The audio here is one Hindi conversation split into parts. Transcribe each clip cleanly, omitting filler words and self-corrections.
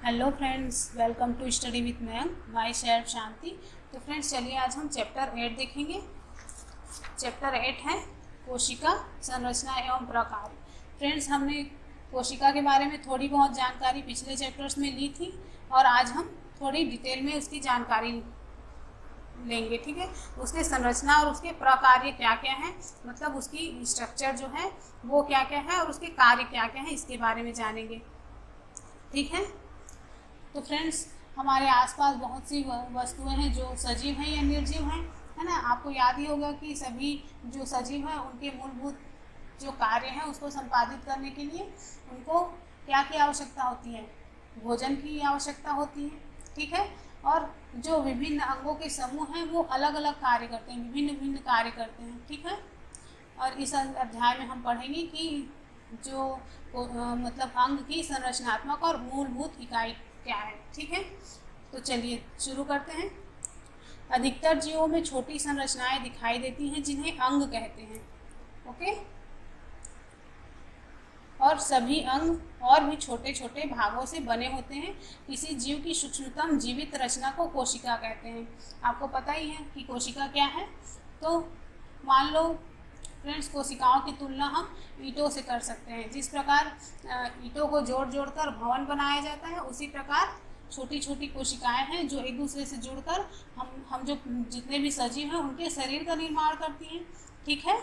Hello friends, welcome to study with Mayank. Myself Shanti. तो फ्रेंड्स, चलिए आज हम चैप्टर 8 देखेंगे। चैप्टर 8 है कोशिका संरचना एवं प्रकार। फ्रेंड्स, हमने कोशिका के बारे में थोड़ी बहुत जानकारी पिछले चैप्टर्स में ली थी और आज हम थोड़ी डिटेल में उसकी जानकारी लेंगे। ठीक है, उसके संरचना और उसके प्रकार्य क्या क्या हैं, मतलब उसकी स्ट्रक्चर जो है वो क्या क्या है और उसके कार्य क्या क्या हैं, इसके बारे में जानेंगे। ठीक है, तो फ्रेंड्स, हमारे आसपास बहुत सी वस्तुएं हैं जो सजीव हैं या निर्जीव हैं, है ना। आपको याद ही होगा कि सभी जो सजीव हैं उनके मूलभूत जो कार्य हैं उसको संपादित करने के लिए उनको क्या की आवश्यकता होती है, भोजन की आवश्यकता होती है। ठीक है, और जो विभिन्न अंगों के समूह हैं वो अलग अलग कार्य करते हैं, विभिन्न विभिन्न कार्य करते हैं। ठीक है, और इस अध्याय में हम पढ़ेंगे कि जो मतलब अंग की संरचनात्मक और मूलभूत इकाई क्या है। ठीक है, तो चलिए शुरू करते हैं। अधिकतर जीवों में छोटी संरचनाएं दिखाई देती हैं जिन्हें अंग कहते हैं। ओके, और सभी अंग और भी छोटे छोटे भागों से बने होते हैं। किसी जीव की सूक्ष्मतम जीवित रचना को कोशिका कहते हैं। आपको पता ही है कि कोशिका क्या है। तो मान लो फ्रेंड्स, कोशिकाओं की तुलना हम ईंटों से कर सकते हैं। जिस प्रकार ईंटों को जोड़ जोड़कर भवन बनाया जाता है, उसी प्रकार छोटी छोटी कोशिकाएं हैं जो एक दूसरे से जुड़कर हम जो जितने भी सजीव हैं उनके शरीर का निर्माण करती हैं। ठीक है,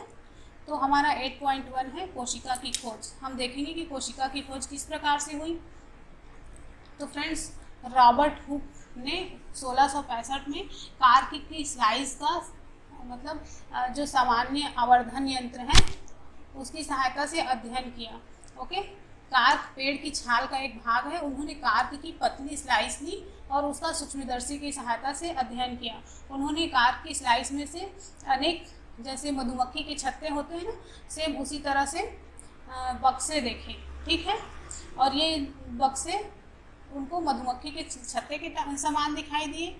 तो हमारा 8.1 है कोशिका की खोज। हम देखेंगे कि कोशिका की खोज किस प्रकार से हुई। तो फ्रेंड्स, रॉबर्ट हुक ने 1665 में कार्क की स्लाइस का मतलब जो सामान्य आवर्धन यंत्र है उसकी सहायता से अध्ययन किया। ओके, कार्क पेड़ की छाल का एक भाग है। उन्होंने कार्क की पतली स्लाइस ली और उसका सूक्ष्मदर्शी की सहायता से अध्ययन किया। उन्होंने कार्क की स्लाइस में से अनेक, जैसे मधुमक्खी के छत्ते होते हैं ना, सेम उसी तरह से बक्से देखे। ठीक है, और ये बक्से उनको मधुमक्खी के छत्ते के समान दिखाई दिए।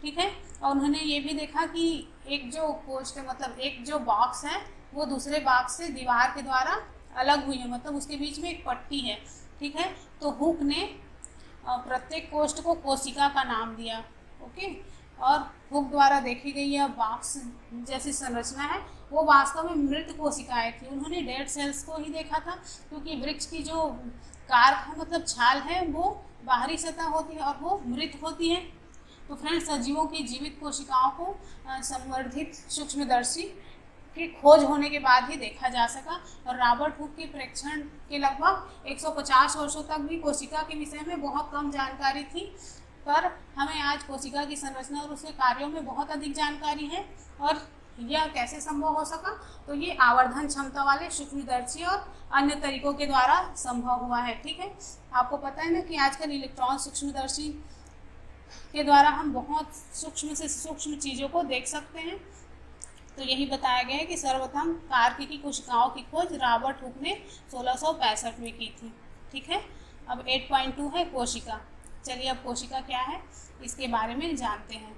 ठीक है, और उन्होंने ये भी देखा कि एक जो पोस्ट मतलब एक जो बॉक्स है वो दूसरे बॉक्स से दीवार के द्वारा अलग हुई है, मतलब उसके बीच में एक पट्टी है। ठीक है, तो हुक ने प्रत्येक कोष्ठ को कोशिका का नाम दिया। ओके, और हुक द्वारा देखी गई यह बॉक्स जैसी संरचना है वो वास्तव में मृत कोशिकाएं थी। उन्होंने डेड सेल्स को ही देखा था, क्योंकि वृक्ष की जो कार्क है मतलब छाल है वो बाहरी सतह होती है और वो मृत होती है। तो फ्रेंड्स, सजीवों की जीवित कोशिकाओं को संवर्धित सूक्ष्मदर्शी की खोज होने के बाद ही देखा जा सका। और रॉबर्ट हुक के प्रेक्षण के लगभग 150 वर्षों तक भी कोशिका के विषय में बहुत कम जानकारी थी, पर हमें आज कोशिका की संरचना और उसके कार्यों में बहुत अधिक जानकारी है। और यह कैसे संभव हो सका, तो ये आवर्धन क्षमता वाले सूक्ष्मदर्शी और अन्य तरीकों के द्वारा संभव हुआ है। ठीक है, आपको पता है ना कि आजकल इलेक्ट्रॉन सूक्ष्मदर्शी के द्वारा हम बहुत सूक्ष्म से सूक्ष्म चीज़ों को देख सकते हैं। तो यही बताया गया है कि सर्वप्रथम कार्क की कोशिकाओं की खोज रॉबर्ट हुक ने 1665 में की थी। ठीक है, अब 8.2 है कोशिका। चलिए अब कोशिका क्या है इसके बारे में जानते हैं।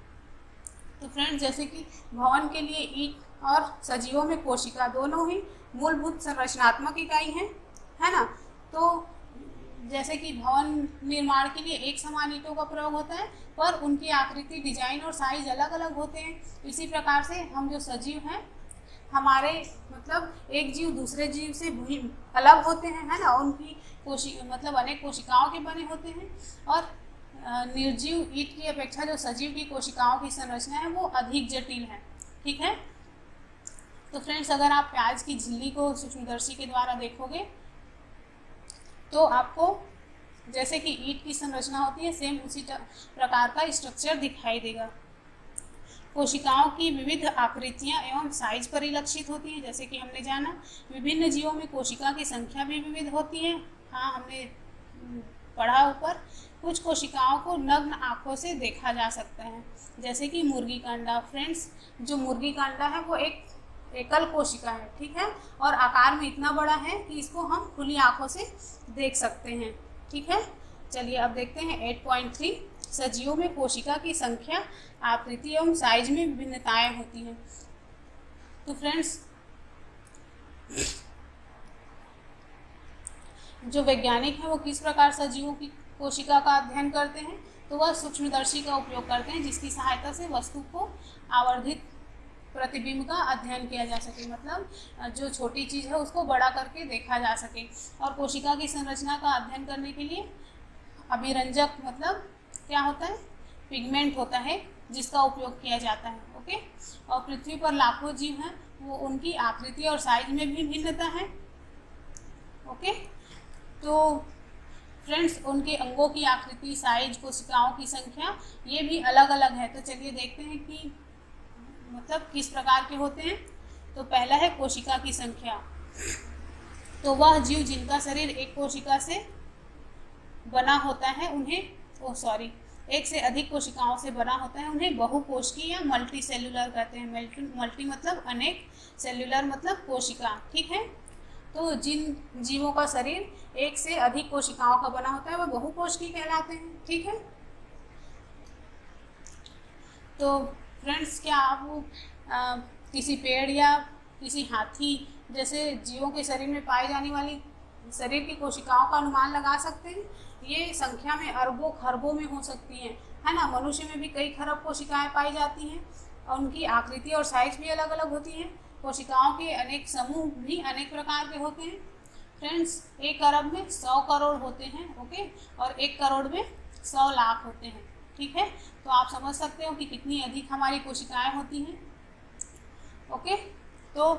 तो फ्रेंड्स, जैसे कि भवन के लिए ईंट और सजीवों में कोशिका दोनों ही मूलभूत संरचनात्मक इकाई हैं, है ना। तो जैसे कि भवन निर्माण के लिए एक समान ईंटों का प्रयोग होता है, पर उनकी आकृति, डिजाइन और साइज अलग अलग होते हैं। इसी प्रकार से हम जो सजीव हैं, हमारे मतलब एक जीव दूसरे जीव से अलग होते हैं, है ना। उनकी मतलब अनेक कोशिकाओं के बने होते हैं। और निर्जीव ईंट की अपेक्षा जो सजीव की कोशिकाओं की संरचना है वो अधिक जटिल है। ठीक है, तो फ्रेंड्स, अगर आप प्याज की झिल्ली को सूक्ष्मदर्शी के द्वारा देखोगे तो आपको जैसे कि ईंट की संरचना होती है, सेम उसी प्रकार का स्ट्रक्चर दिखाई देगा। कोशिकाओं की विविध आकृतियां एवं साइज परिलक्षित होती हैं। जैसे कि हमने जाना, विभिन्न जीवों में कोशिका की संख्या भी विविध होती है। हाँ, हमने पढ़ा ऊपर। कुछ कोशिकाओं को नग्न आंखों से देखा जा सकता है, जैसे कि मुर्गी का अंडा। फ्रेंड्स, जो मुर्गी का अंडा है वो एक एकल कोशिका है। ठीक है, और आकार में इतना बड़ा है कि इसको हम खुली आंखों से देख सकते हैं। ठीक है, चलिए अब देखते हैं 8.3। सजीवों में कोशिका की संख्या, आकृति एवं साइज में विभिन्नताएं होती हैं। तो फ्रेंड्स, जो वैज्ञानिक हैं वो किस प्रकार सजीवों की कोशिका का अध्ययन करते हैं तो वह सूक्ष्मदर्शी का उपयोग करते हैं, जिसकी सहायता से वस्तु को आवर्धित प्रतिबिंब का अध्ययन किया जा सके, मतलब जो छोटी चीज़ है उसको बड़ा करके देखा जा सके। और कोशिका की संरचना का अध्ययन करने के लिए अभिरंजक मतलब क्या होता है, पिगमेंट होता है, जिसका उपयोग किया जाता है। ओके, और पृथ्वी पर लाखों जीव हैं, वो उनकी आकृति और साइज में भी भिन्नता है। ओके, तो फ्रेंड्स उनके अंगों की आकृति, साइज, कोशिकाओं की संख्या ये भी अलग अलग है। तो चलिए देखते हैं कि मतलब किस प्रकार के होते हैं। तो पहला है कोशिका की संख्या। तो वह जीव जिनका शरीर एक कोशिका से बना होता है उन्हें एक से अधिक कोशिकाओं से बना होता है उन्हें बहुकोशिकीय या मल्टी सेल्यूलर कहते हैं। मल्टी मतलब अनेक, सेल्यूलर मतलब कोशिका। ठीक है, तो जिन जीवों का शरीर एक से अधिक कोशिकाओं का बना होता है वह बहुकोशिकीय कहलाते हैं। ठीक है, तो फ्रेंड्स क्या आप किसी पेड़ या किसी हाथी जैसे जीवों के शरीर में पाई जाने वाली शरीर की कोशिकाओं का अनुमान लगा सकते हैं? ये संख्या में अरबों खरबों में हो सकती हैं, है ना। मनुष्य में भी कई खरब कोशिकाएं पाई जाती हैं और उनकी आकृति और साइज भी अलग अलग होती हैं। कोशिकाओं के अनेक समूह भी अनेक प्रकार के होते हैं। फ्रेंड्स, 1 अरब में 100 करोड़ होते हैं। ओके, और 1 करोड़ में 100 लाख होते हैं। ठीक है, तो आप समझ सकते हो कि कितनी अधिक हमारी कोशिकाएं होती हैं। ओके, तो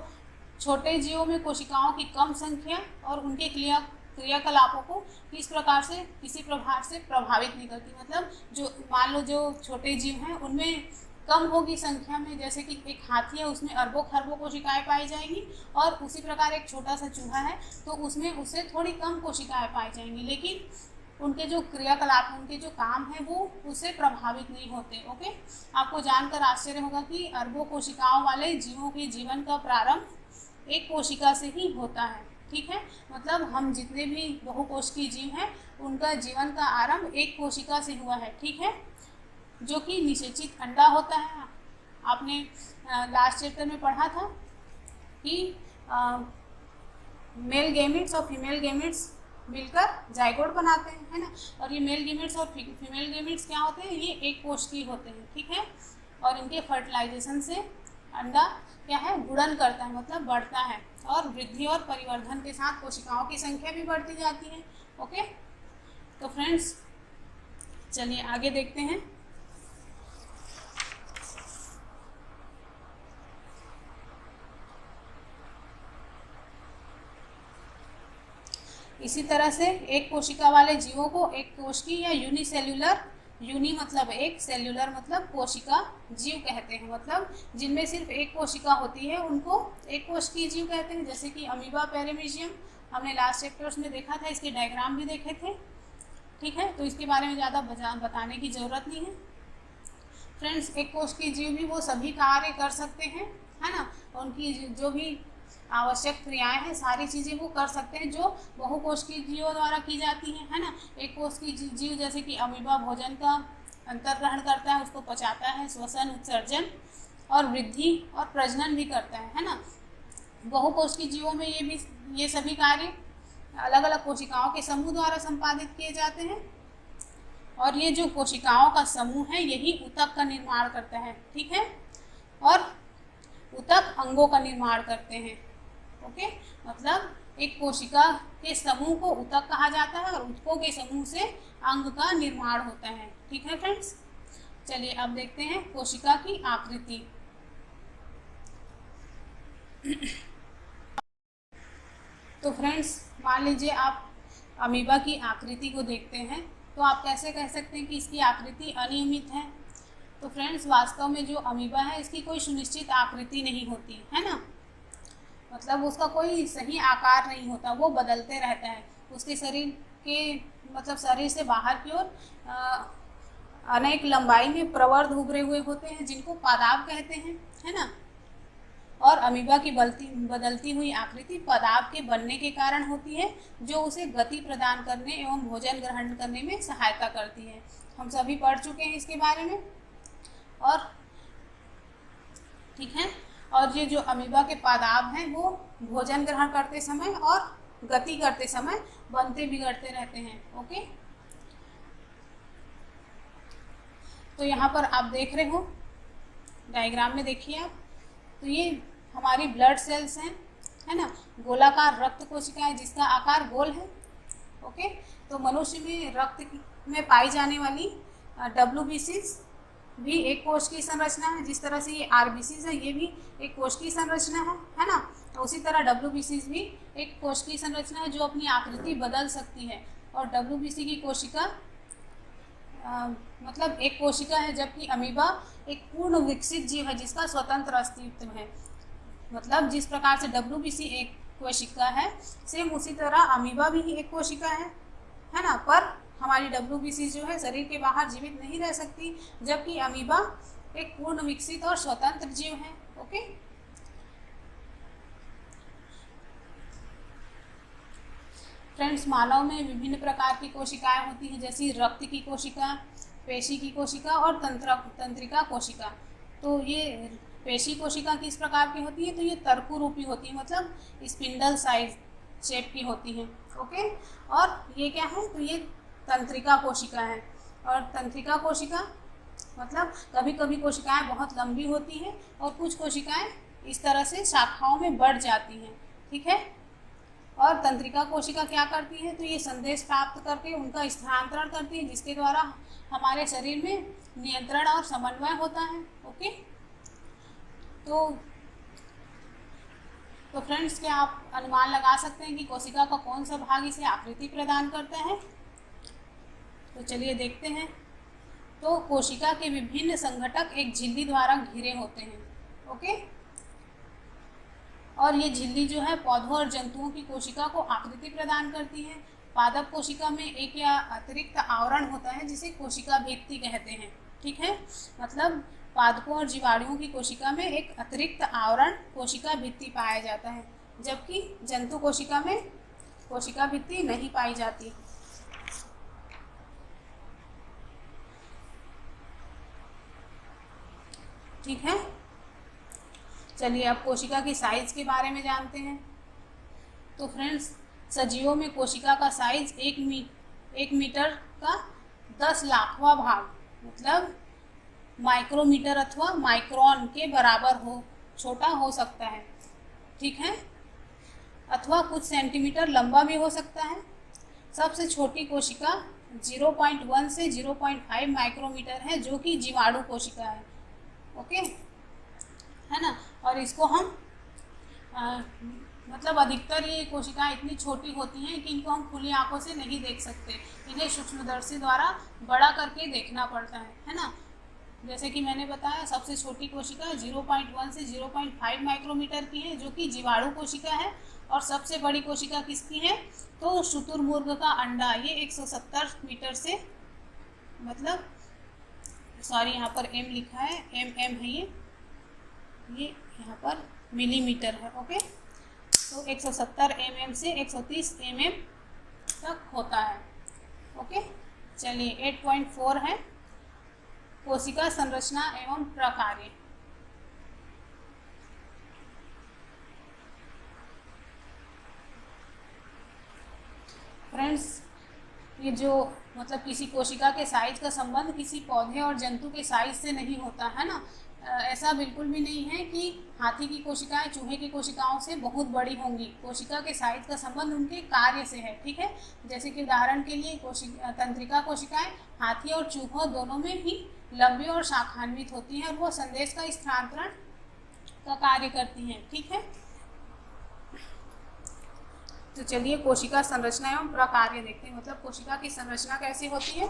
छोटे जीवों में कोशिकाओं की कम संख्या और उनके क्रियाकलापों को किसी प्रकार से प्रभावित नहीं करती। मतलब जो मान लो जो छोटे जीव हैं उनमें कम होगी संख्या में, जैसे कि एक हाथी है उसमें अरबों खरबों कोशिकाएं पाई जाएंगी, और उसी प्रकार एक छोटा सा चूहा है तो उसमें उससे थोड़ी कम कोशिकाएं पाई जाएंगी, लेकिन उनके जो क्रियाकलाप हैं, उनके जो काम हैं वो उससे प्रभावित नहीं होते। ओके, आपको जानकर आश्चर्य होगा कि अरबों कोशिकाओं वाले जीवों के जीवन का प्रारंभ एक कोशिका से ही होता है। ठीक है, मतलब हम जितने भी बहुकोशिकीय जीव हैं उनका जीवन का आरंभ एक कोशिका से हुआ है। ठीक है, जो कि निषेचित अंडा होता है। आपने लास्ट चैप्टर में पढ़ा था कि मेल गैमेट्स और फीमेल गैमेट्स मिलकर जाइगोट बनाते हैं, है ना। और ये मेल गैमेट्स और फीमेल गैमेट्स क्या होते हैं, ये एक कोशिकीय होते हैं। ठीक है, और इनके फर्टिलाइजेशन से अंडा क्या है, गुणन करता है, मतलब बढ़ता है, और वृद्धि और परिवर्धन के साथ कोशिकाओं की संख्या भी बढ़ती जाती है। ओके, तो फ्रेंड्स चलिए आगे देखते हैं। इसी तरह से एक कोशिका वाले जीवों को एक कोशिकीय या यूनिसेल्यूलर, यूनि मतलब एक, सेल्यूलर मतलब कोशिका जीव कहते हैं। मतलब जिनमें सिर्फ एक कोशिका होती है उनको एक कोशिकीय जीव कहते हैं। जैसे कि अमीबा, पैरामीशियम हमने लास्ट चैप्टर्स में देखा था, इसके डायग्राम भी देखे थे। ठीक है, तो इसके बारे में ज़्यादा बताने की ज़रूरत नहीं है। फ्रेंड्स, एक कोशिकीय जीव भी वो सभी कार्य कर सकते हैं, है ना। उनकी जो भी आवश्यक क्रियाएं हैं सारी चीज़ें वो कर सकते हैं जो बहुकोशिकीय जीवों द्वारा की जाती हैं, है ना। एक कोशिकीय जीव जैसे कि अमीबा भोजन का अंतर्ग्रहण करता है, उसको पचाता है, श्वसन, उत्सर्जन और वृद्धि और प्रजनन भी करता है ना। बहुकोशिकीय जीवों में ये सभी कार्य अलग अलग कोशिकाओं के समूह द्वारा संपादित किए जाते हैं, और ये जो कोशिकाओं का समूह है यही ऊतक का निर्माण करता है। ठीक है, और ऊतक अंगों का निर्माण करते हैं। ओके, मतलब एक कोशिका के समूह को ऊतक कहा जाता है और ऊतकों के समूह से अंग का निर्माण होता है। ठीक है फ्रेंड्स, चलिए अब देखते हैं कोशिका की आकृति। तो फ्रेंड्स, मान लीजिए आप अमीबा की आकृति को देखते हैं तो आप कैसे कह सकते हैं कि इसकी आकृति अनियमित है। तो फ्रेंड्स, वास्तव में जो अमीबा है इसकी कोई सुनिश्चित आकृति नहीं होती, है ना। मतलब उसका कोई सही आकार नहीं होता, वो बदलते रहता है। उसके शरीर के मतलब शरीर से बाहर की ओर अनेक लंबाई में प्रवर्ध उभरे हुए होते हैं जिनको पादाब कहते हैं, है ना। और अमीबा की बदलती हुई आकृति पादाब के बनने के कारण होती है, जो उसे गति प्रदान करने एवं भोजन ग्रहण करने में सहायता करती है। हम सभी पढ़ चुके हैं इसके बारे में। और ठीक है, और ये जो अमीबा के पादाब हैं वो भोजन ग्रहण करते समय और गति करते समय बनते बिगड़ते रहते हैं। ओके, तो यहाँ पर आप देख रहे हो, डायग्राम में देखिए आप, तो ये हमारी ब्लड सेल्स हैं, है ना, गोलाकार रक्त कोशिकाएं जिसका आकार गोल है। ओके, तो मनुष्य में रक्त में पाई जाने वाली WBCs भी एक कोश की संरचना है। जिस तरह से ये RBCs है, ये भी एक कोश की संरचना है ना। तो उसी तरह WBCs भी एक कोश की संरचना है जो अपनी आकृति बदल सकती है। और WBC की कोशिका मतलब एक कोशिका है, जबकि अमीबा एक पूर्ण विकसित जीव है जिसका स्वतंत्र अस्तित्व है। मतलब जिस प्रकार से WBC एक कोशिका है, सेम उसी तरह अमीबा भी एक कोशिका है ना। पर हमारी WBC जो है शरीर के बाहर जीवित नहीं रह सकती, जबकि अमीबा एक पूर्ण विकसित और स्वतंत्र जीव है। ओके, फ्रेंड्स, मानव में विभिन्न प्रकार की कोशिकाएं होती हैं, जैसे रक्त की कोशिका, पेशी की कोशिका और तंत्रिका कोशिका। तो ये पेशी कोशिका किस प्रकार की होती है? तो ये तर्कु रूपी होती है, मतलब स्पिंडल साइज शेप की होती है। ओके, और ये क्या है? तो ये तंत्रिका कोशिका है। और तंत्रिका कोशिका मतलब कभी कभी कोशिकाएं बहुत लंबी होती हैं और कुछ कोशिकाएं इस तरह से शाखाओं में बढ़ जाती हैं। ठीक है, और तंत्रिका कोशिका क्या करती है? तो ये संदेश प्राप्त करके उनका स्थानांतरण करती है, जिसके द्वारा हमारे शरीर में नियंत्रण और समन्वय होता है। ओके, तो फ्रेंड्स, क्या आप अनुमान लगा सकते हैं कि कोशिका का कौन सा भाग इसे आकृति प्रदान करता है? तो चलिए देखते हैं। तो कोशिका के विभिन्न संघटक एक झिल्ली द्वारा घिरे होते हैं। ओके, और ये झिल्ली जो है पौधों और जंतुओं की कोशिका को आकृति प्रदान करती है। पादप कोशिका में एक या अतिरिक्त आवरण होता है जिसे कोशिका भित्ति कहते हैं। ठीक है, मतलब पादपों और जीवाणुओं की कोशिका में एक अतिरिक्त आवरण कोशिका भित्ति पाया जाता है, जबकि जंतु कोशिका में कोशिका भित्ति नहीं पाई जाती। ठीक है, चलिए अब कोशिका की साइज के बारे में जानते हैं। तो फ्रेंड्स, सजीवों में कोशिका का साइज 1 मीटर का 10 लाखवां भाग, मतलब माइक्रोमीटर अथवा माइक्रोन के बराबर छोटा हो सकता है। ठीक है, अथवा कुछ सेंटीमीटर लंबा भी हो सकता है। सबसे छोटी कोशिका 0.1 से 0.5 माइक्रोमीटर है, जो कि जीवाणु कोशिका है। ओके, है ना। और इसको हम मतलब अधिकतर ये कोशिकाएं इतनी छोटी होती हैं कि इनको हम खुली आंखों से नहीं देख सकते, इन्हें सूक्ष्मदर्शी द्वारा बड़ा करके देखना पड़ता है ना। जैसे कि मैंने बताया, सबसे छोटी कोशिका 0.1 से 0.5 माइक्रोमीटर की है, जो कि जीवाणु कोशिका है। और सबसे बड़ी कोशिका किसकी है? तो शुतुरमुर्ग का अंडा, ये 170 मीटर से, मतलब सॉरी यहाँ पर m लिखा है, mm है ये यहाँ पर मिलीमीटर है। ओके, तो 170 mm से 130 mm तक होता है। ओके, चलिए 8.4 है कोशिका संरचना एवं प्रकार्य। फ्रेंड्स, ये जो मतलब किसी कोशिका के साइज का संबंध किसी पौधे और जंतु के साइज से नहीं होता है ना। ऐसा बिल्कुल भी नहीं है कि हाथी की कोशिकाएं चूहे की कोशिकाओं से बहुत बड़ी होंगी। कोशिका के साइज का संबंध उनके कार्य से है। ठीक है, जैसे कि उदाहरण के लिए तंत्रिका कोशिकाएं हाथी और चूहों दोनों में ही लंबी और शाखान्वित होती हैं और वो संदेश का स्थानांतरण का कार्य करती हैं। ठीक है, तो चलिए कोशिका संरचना एवं प्रकार्य देखते हैं, मतलब कोशिका की संरचना कैसी होती है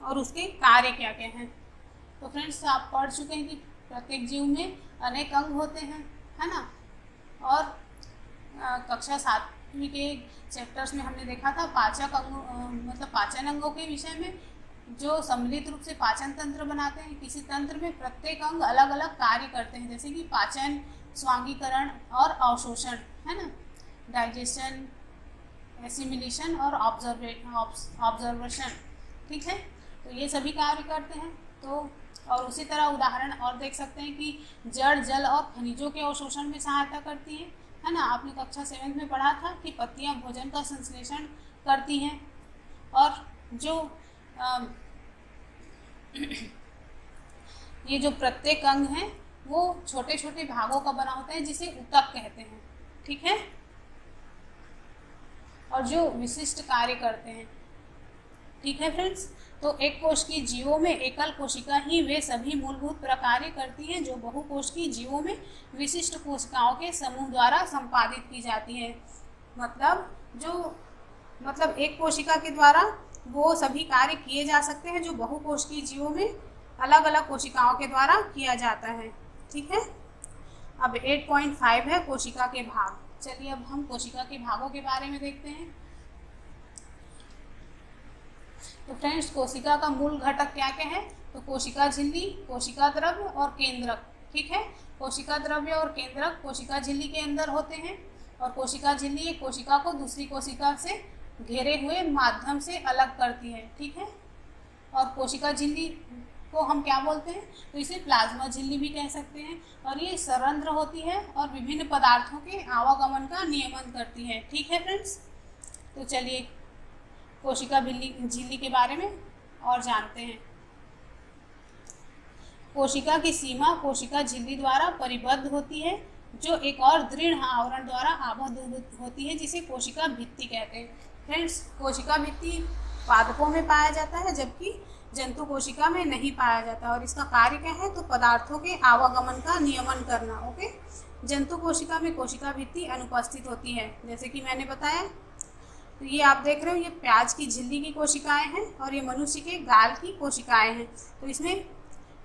और उसके कार्य क्या क्या हैं। तो फ्रेंड्स, आप पढ़ चुके हैं कि प्रत्येक जीव में अनेक अंग होते हैं, है ना। और कक्षा 7वीं के चैप्टर्स में हमने देखा था पाचक अंग, मतलब पाचन अंगों के विषय में, जो सम्मिलित रूप से पाचन तंत्र बनाते हैं। किसी तंत्र में प्रत्येक अंग अलग अलग कार्य करते हैं, जैसे कि पाचन, स्वांगीकरण और अवशोषण, है ना, डाइजेशन, एसिमिलेशन और ऑब्जर्वेशन। ठीक है, तो ये सभी कार्य करते हैं। तो और उसी तरह उदाहरण और देख सकते हैं कि जड़, जल और खनिजों के अवशोषण में सहायता करती है ना। आपने कक्षा 7 में पढ़ा था कि पत्तियां भोजन का संश्लेषण करती हैं। और जो ये जो प्रत्येक अंग है वो छोटे छोटे भागों का बना होता है जिसे ऊतक कहते हैं, ठीक है, और जो विशिष्ट कार्य करते हैं, ठीक है फ्रेंड्स। तो एक कोश की जीवों में एकल कोशिका ही वे सभी मूलभूत प्रकार्य करती हैं जो बहुकोश की जीवों में विशिष्ट कोशिकाओं के समूह द्वारा संपादित की जाती है। मतलब एक कोशिका के द्वारा वो सभी कार्य किए जा सकते हैं जो बहुकोश की जीवों में अलग अलग कोशिकाओं के द्वारा किया जाता है, ठीक है। अब 8.5 है कोशिका के भाग। चलिए अब हम कोशिका के भागों के बारे में देखते हैं। तो फ्रेंड्स, कोशिका का मूल घटक क्या क्या है? तो कोशिका झिल्ली, कोशिका द्रव्य और केंद्रक, ठीक है। कोशिका द्रव्य और केंद्रक कोशिका झिल्ली के अंदर होते हैं और कोशिका झिल्ली एक कोशिका को दूसरी कोशिका से घेरे हुए माध्यम से अलग करती है, ठीक है। और कोशिका झिल्ली को हम क्या बोलते हैं? तो इसे प्लाज्मा झिल्ली भी कह सकते हैं और ये सरंध्र होती है और विभिन्न पदार्थों के आवागमन का नियमन करती है, ठीक है फ्रेंड्स। तो चलिए कोशिका झिल्ली के बारे में और जानते हैं। कोशिका की सीमा कोशिका झिल्ली द्वारा परिबद्ध होती है जो एक और दृढ़ आवरण द्वारा आबद्ध होती है जिसे कोशिका भित्ति कहते हैं। फ्रेंड्स, कोशिका भित्ति पादपों में पाया जाता है जबकि जंतु कोशिका में नहीं पाया जाता और इसका कार्य क्या है? तो पदार्थों के आवागमन का नियमन करना, ओके। जंतु कोशिका में कोशिका भित्ति अनुपस्थित होती है, जैसे कि मैंने बताया। तो ये आप देख रहे हो, ये प्याज की झिल्ली की कोशिकाएं हैं और ये मनुष्य के गाल की कोशिकाएं हैं। तो इसमें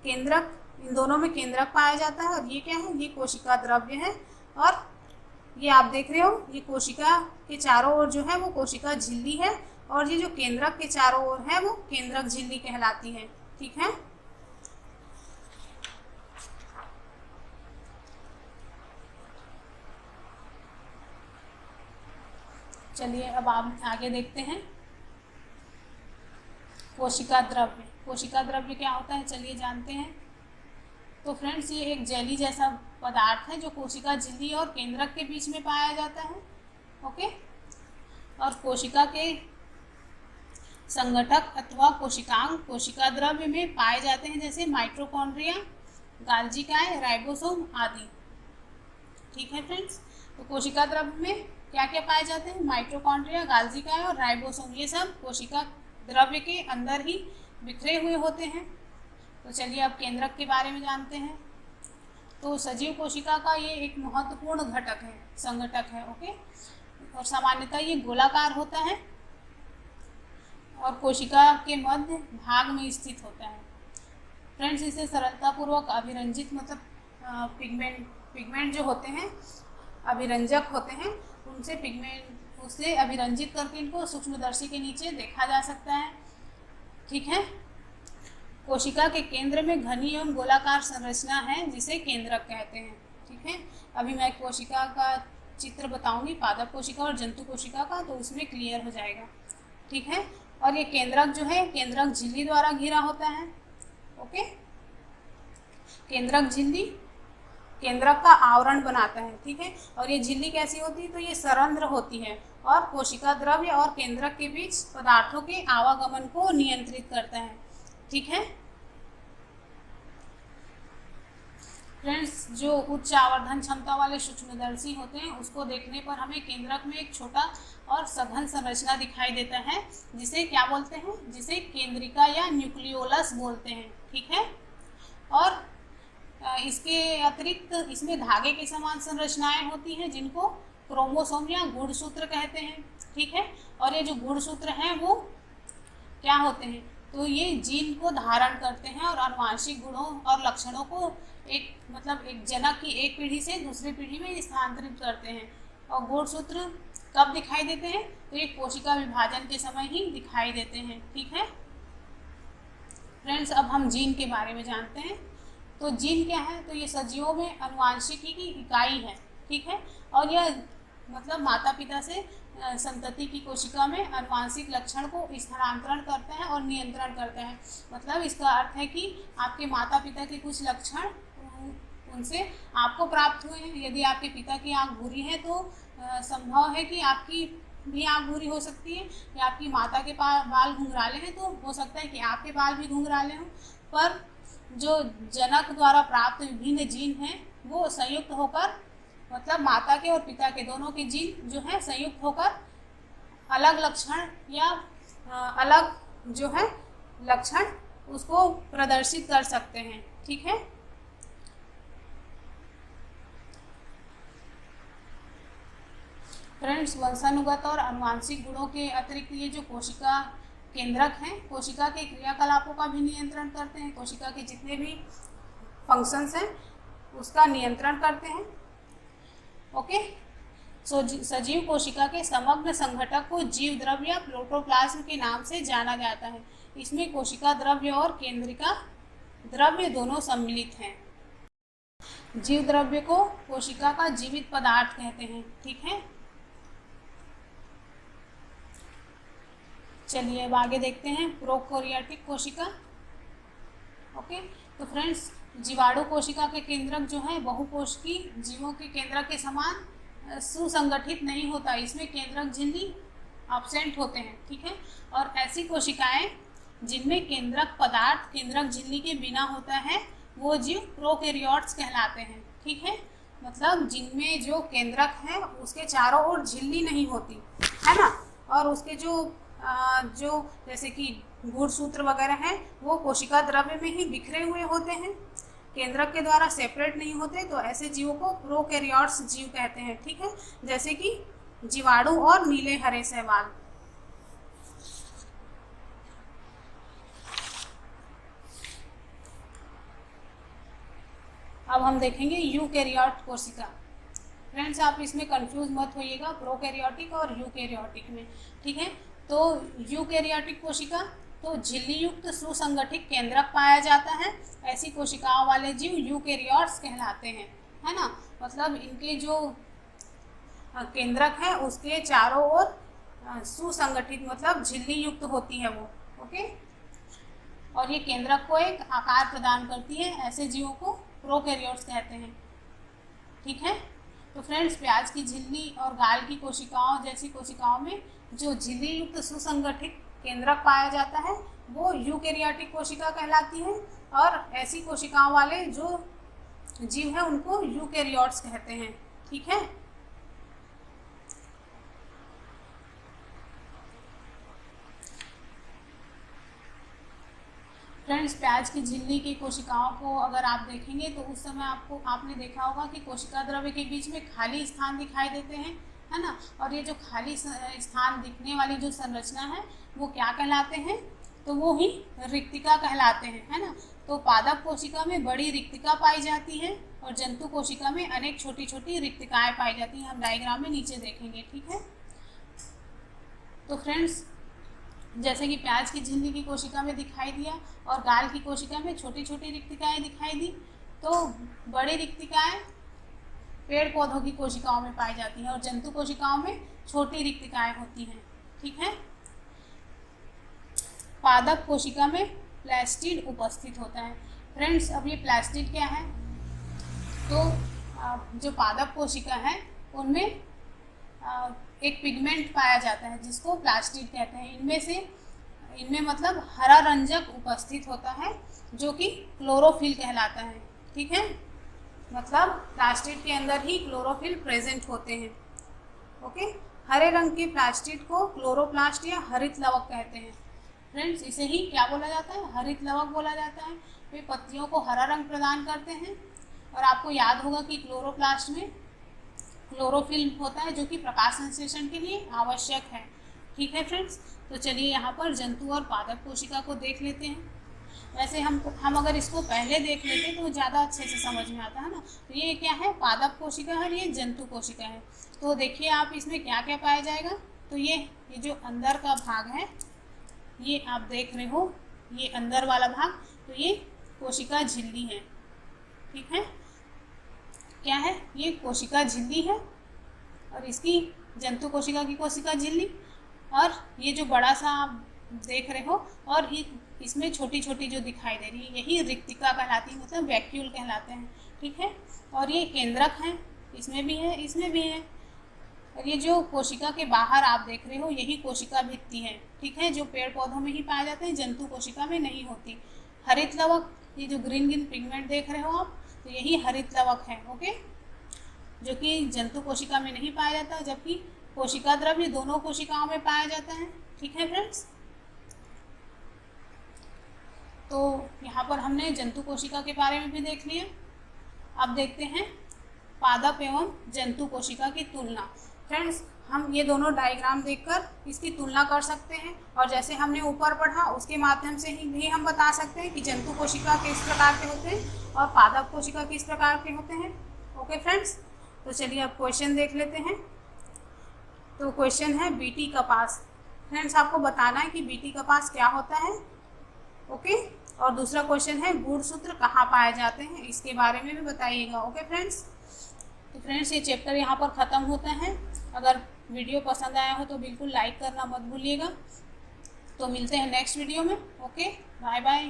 केंद्रक, इन दोनों में केंद्रक पाया जाता है और ये क्या है? ये कोशिका द्रव्य है और ये आप देख रहे हो, ये कोशिका के चारों ओर जो है वो कोशिका झिल्ली है और ये जो केंद्रक के चारों ओर है वो केंद्रक झिल्ली कहलाती है, ठीक है। चलिए अब आप आगे देखते हैं कोशिका द्रव्य। कोशिका द्रव्य क्या होता है? चलिए जानते हैं। तो फ्रेंड्स, ये एक जेली जैसा पदार्थ है जो कोशिका झिल्ली और केंद्रक के बीच में पाया जाता है, ओके। और कोशिका के संगठक अथवा कोशिकांग कोशिका द्रव्य में पाए जाते हैं, जैसे माइटोकॉन्ड्रिया, गाल्जिकाएं, राइबोसोम आदि, ठीक है फ्रेंड्स। तो कोशिका द्रव्य में क्या क्या पाए जाते हैं? माइटोकॉन्ड्रिया, गाल्जिकाएं और राइबोसोम, ये सब कोशिका द्रव्य के अंदर ही बिखरे हुए होते हैं। तो चलिए अब केंद्रक के बारे में जानते हैं। तो सजीव कोशिका का ये एक महत्वपूर्ण घटक है, संगठक है, ओके। और सामान्यतः ये गोलाकार होता है और कोशिका के मध्य भाग में स्थित होता है। फ्रेंड्स, इसे सरलतापूर्वक अभिरंजित, मतलब पिगमेंट जो होते हैं, अभिरंजक होते हैं, उससे अभिरंजित करके इनको सूक्ष्मदर्शी के नीचे देखा जा सकता है, ठीक है। कोशिका के केंद्र में घनी एवं गोलाकार संरचना है जिसे केंद्रक कहते हैं, ठीक है। अभी मैं कोशिका का चित्र बताऊंगी, पादप कोशिका और जंतु कोशिका का, तो उसमें क्लियर हो जाएगा, ठीक है। और ये केंद्रक जो है, केंद्रक झिल्ली द्वारा घिरा होता है, ओके। केंद्रक झिल्ली केंद्रक का आवरण बनाता है, ठीक है। और ये झिल्ली कैसी होती है? तो ये सरंध्र होती है और कोशिका द्रव्य और केंद्रक के बीच पदार्थों के आवागमन को नियंत्रित करता है, ठीक है। फ्रेंड्स, जो उच्च आवर्धन क्षमता वाले सूक्ष्मदर्शी होते हैं उसको देखने पर हमें केंद्रक में एक छोटा और सघन संरचना दिखाई देता है जिसे क्या बोलते हैं? जिसे केंद्रिका या न्यूक्लियोलस बोलते हैं, ठीक है। और इसके अतिरिक्त इसमें धागे के समान संरचनाएं होती हैं जिनको क्रोमोसोम या गुणसूत्र कहते हैं, ठीक है। और ये जो गुणसूत्र हैं वो क्या होते हैं? तो ये जीन को धारण करते हैं और आनुवांशिक गुणों और लक्षणों को एक जनक की एक पीढ़ी से दूसरी पीढ़ी में स्थानांतरित करते हैं। और गुणसूत्र कब दिखाई देते हैं? तो ये कोशिका विभाजन के समय ही दिखाई देते हैं, ठीक है। फ्रेंड्स, अब हम जीन के बारे में जानते हैं। तो जीन क्या है? तो ये सजीवों में आनुवांशिकी की इकाई है, ठीक है। और यह माता पिता से संतति की कोशिका में आनुवांशिक लक्षण को स्थानांतरण करता है और नियंत्रण करता है। इसका अर्थ है कि आपके माता पिता के कुछ लक्षण उनसे आपको प्राप्त हुए हैं। यदि आपके पिता की आँख भूरी है तो संभव है कि आपकी भी आँख भूरी हो सकती है, या आपकी माता के बाल घुंघराले हैं तो हो सकता है कि आपके बाल भी घुंघराले हों। पर जो जनक द्वारा प्राप्त विभिन्न जीन हैं वो संयुक्त होकर, मतलब माता के और पिता के दोनों के जीन जो है संयुक्त होकर अलग लक्षण या अलग जो है लक्षण उसको प्रदर्शित कर सकते हैं। ठीक है। फ्रेंड्स, वंशानुगत और आनुवांशिक गुणों के अतिरिक्त ये जो कोशिका केंद्रक हैं कोशिका के क्रियाकलापों का भी नियंत्रण करते हैं। कोशिका के जितने भी फंक्शंस हैं उसका नियंत्रण करते हैं। ओके। सजीव कोशिका के समग्र संघटक को जीव द्रव्य या प्रोटोप्लाज्म के नाम से जाना जाता है। इसमें कोशिका द्रव्य और केंद्रिका द्रव्य दोनों सम्मिलित हैं। जीव द्रव्य को कोशिका का जीवित पदार्थ कहते हैं। ठीक है। चलिए अब आगे देखते हैं प्रोकैरियोटिक कोशिका। ओके। तो फ्रेंड्स, जीवाणु कोशिका के केंद्रक जो है बहुकोशिकी जीवों के केंद्रक के समान सुसंगठित नहीं होता। इसमें केंद्रक झिल्ली एब्सेंट होते हैं। ठीक है। और ऐसी कोशिकाएं जिनमें केंद्रक पदार्थ केंद्रक झिल्ली के बिना होता है वो जीव प्रोकैरियोट्स कहलाते हैं। ठीक है। मतलब जिनमें जो केंद्रक है उसके चारों ओर झिल्ली नहीं होती है ना, और उसके जो जैसे कि गुणसूत्र वगैरह हैं वो कोशिका द्रव्य में ही बिखरे हुए होते हैं, केंद्रक के द्वारा सेपरेट नहीं होते। तो ऐसे जीवों को प्रोकैरियोट्स जीव कहते हैं। ठीक है। जैसे कि जीवाणु और नीले हरे शैवाल। अब हम देखेंगे यूकैरियोट कोशिका। फ्रेंड्स, आप इसमें कंफ्यूज मत होइएगा प्रोकैरियोटिक और यूकैरियोटिक में। ठीक है। तो यूकैरियोटिक कोशिका तो झिल्ली युक्त सुसंगठित केंद्रक पाया जाता है। ऐसी कोशिकाओं वाले जीव यूकैरियोट्स कहलाते हैं, है ना। मतलब इनके जो केंद्रक है उसके चारों ओर सुसंगठित मतलब झिल्ली युक्त होती है वो। ओके। और ये केंद्रक को एक आकार प्रदान करती है। ऐसे जीवों को प्रोकैरियोट्स कहते हैं। ठीक है। तो फ्रेंड्स, प्याज की झिल्ली और गाल की कोशिकाओं जैसी कोशिकाओं में जो झिल्ली युक्त सुसंगठित केंद्रक पाया जाता है वो यूकैरियोटिक कोशिका कहलाती है। और ऐसी कोशिकाओं वाले जो जीव है उनको यूकैरियोट्स कहते हैं। ठीक है। फ्रेंड्स, प्याज की झिल्ली की कोशिकाओं को अगर आप देखेंगे तो उस समय आपने देखा होगा कि कोशिका द्रव्य के बीच में खाली स्थान दिखाई देते हैं, है ना। और ये जो खाली स्थान दिखने वाली जो संरचना है वो क्या कहलाते हैं, तो वो ही रिक्तिका कहलाते हैं, है ना। तो पादप कोशिका में बड़ी रिक्तिका पाई जाती है और जंतु कोशिका में अनेक छोटी छोटी रिक्तिकाएं पाई जाती हैं। हम डायग्राम में नीचे देखेंगे। ठीक है। तो फ्रेंड्स, जैसे कि प्याज की झिल्ली की कोशिका में दिखाई दिया और गाल की कोशिका में छोटी छोटी रिक्तिकाएं दिखाई दी, तो बड़ी रिक्तिकाएं पेड़ पौधों की कोशिकाओं में पाई जाती हैं और जंतु कोशिकाओं में छोटी रिक्तिकाएं होती हैं। ठीक है। पादप कोशिका में प्लास्टिड उपस्थित होता है। फ्रेंड्स, अब ये प्लास्टिड क्या है, तो जो पादप कोशिका है उनमें एक पिगमेंट पाया जाता है जिसको प्लास्टिड कहते हैं। इनमें मतलब हरा रंजक उपस्थित होता है जो कि क्लोरोफिल कहलाता है। ठीक है। मतलब प्लास्टिड के अंदर ही क्लोरोफिल प्रेजेंट होते हैं। ओके। हरे रंग के प्लास्टिड को क्लोरोप्लास्ट या हरित लवक कहते हैं। फ्रेंड्स, इसे ही क्या बोला जाता है, हरित लवक बोला जाता है। वे पत्तियों को हरा रंग प्रदान करते हैं। और आपको याद होगा कि क्लोरोप्लास्ट में क्लोरोफिल होता है जो कि प्रकाश संश्लेषण के लिए आवश्यक है। ठीक है फ्रेंड्स। तो चलिए यहाँ पर जंतु और पादप कोशिका को देख लेते हैं। वैसे हम अगर इसको पहले देख लेते तो ज़्यादा अच्छे से समझ में आता है ना। तो ये क्या है, पादप कोशिका है और ये जंतु कोशिका है। तो देखिए आप इसमें क्या क्या पाया जाएगा। तो ये जो अंदर का भाग है ये आप देख रहे हो, ये अंदर वाला भाग, तो ये कोशिका झिल्ली है। ठीक है। क्या है, ये कोशिका झिल्ली है और इसकी जंतु कोशिका की कोशिका झिल्ली, और ये जो बड़ा सा आप देख रहे हो और इसमें छोटी छोटी जो दिखाई दे रही है यही रिक्तिका कहलाती है, मतलब वैक्यूल कहलाते हैं। ठीक है। और ये केंद्रक हैं, इसमें भी है, इसमें भी है। और ये जो कोशिका के बाहर आप देख रहे हो यही कोशिका भित्ति है। ठीक है। जो पेड़ पौधों में ही पाए जाते हैं, जंतु कोशिका में नहीं होती। हरित लवक ये जो ग्रीन ग्रीन पिगमेंट देख रहे हो आप, तो यही हरित लवक है। ओके, जो कि जंतु कोशिका में नहीं पाया जाता, जबकि कोशिका द्रव्य दोनों कोशिकाओं में पाया जाता है। ठीक है फ्रेंड्स, तो यहाँ पर हमने जंतु कोशिका के बारे में भी देख लिया। अब देखते हैं पादप एवं जंतु कोशिका की तुलना। फ्रेंड्स, हम ये दोनों डायग्राम देखकर इसकी तुलना कर सकते हैं, और जैसे हमने ऊपर पढ़ा उसके माध्यम से ही भी हम बता सकते हैं कि जंतु कोशिका किस प्रकार के होते हैं और पादप कोशिका किस प्रकार के होते हैं। ओके फ्रेंड्स, तो चलिए अब क्वेश्चन देख लेते हैं। तो क्वेश्चन है बीटी कपास। फ्रेंड्स, आपको बताना है कि बीटी कपास क्या होता है। ओके, और दूसरा क्वेश्चन है गुणसूत्र कहाँ पाए जाते हैं, इसके बारे में भी बताइएगा। ओके फ्रेंड्स, तो फ्रेंड्स ये चैप्टर यहाँ पर ख़त्म होता है। अगर वीडियो पसंद आया हो तो बिल्कुल लाइक करना मत भूलिएगा। तो मिलते हैं नेक्स्ट वीडियो में। Okay, bye bye.